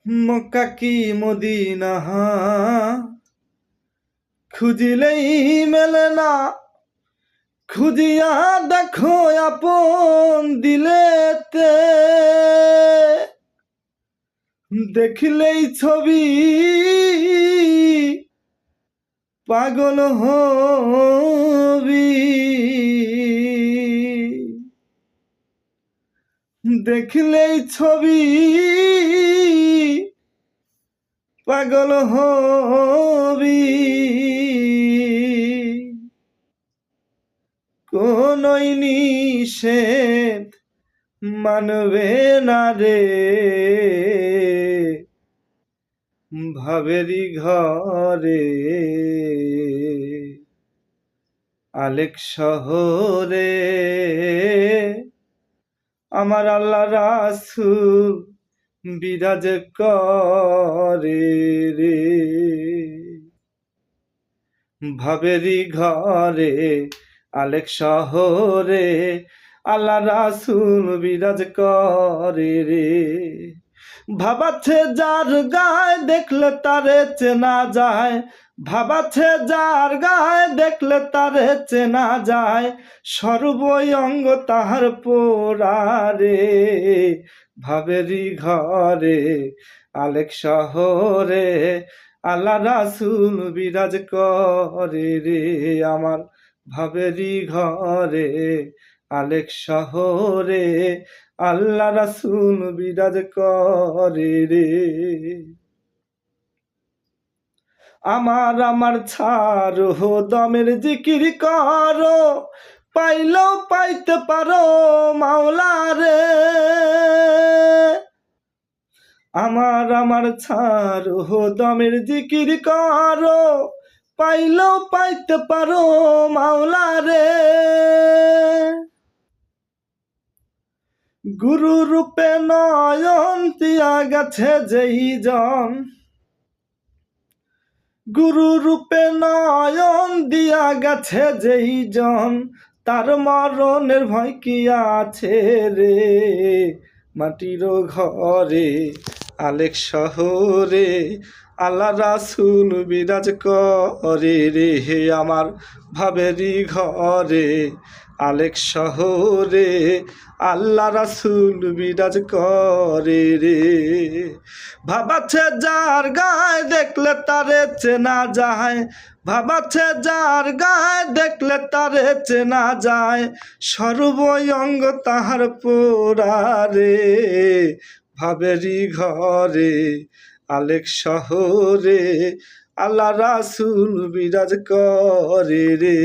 মক্কা কি মদিনা খুঁজিলেই মেলে না, খুঁজিয়া দেখো আপন দিলেতে, দেখিলেই ছবি পাগল হবি, দেখিলেই ছবি পাগল হবি। কোনই নিষেধ মানবে না রে, ভাবেরি ঘরে আলেক শহরে আমার আল্লাহ রাসূল বিরাজ করে রে। ভাবেরি ঘরে আলেক শহরে আল্লাহ রাসূল বিরাজ করে রে। ভাবাচ্ছে যার গায়ে দেখলে তারে চেনা যায়, ভাবাচ্ছে যার গায়ে দেখলে তারে চেনা যায়, সর্বই অঙ্গ তাহার পোড়ারে। ভাবেরি ঘরে আলেক শহরে আল্লাহ রাসূল বিরাজ করে রে। আমার ভাবেরি ঘরে আলেক শহরে আল্লাহ রাসূল বিরাজ করে রে। আমার ছাড়ো দমের জিকির করো, পাইলেও পাইতে পারো মাওলা রে। আমার ছাড়ো দমের জিকির করো, পাইলেও পাইতে পারো মাওলা রে। গুরু রূপে নয়ন দিয়া গেছে যেই জন, গুরু রূপে নয়ন দিয়া গেছে যেই জন, তার মরণের ভয় কি আছে রে। মাটির ঘরে আলেক শহরে আল্লাহ রাসূল বিরাজ করে রে। আমার ভাবেরি ঘরে আলেক শহরে আল্লাহ রাসূল বিরাজ করে রে। ভাবাচ্ছে যার গায়ে দেখলে তারে চেনা যায়, ভাবাচ্ছে যার গায়ে দেখলে তারে চেনা যায়, সর্বই অঙ্গ তাহার পোড়ারে। ভাবেরি ঘরে আলেক শহরে আল্লাহ রাসূল বিরাজ করে রে।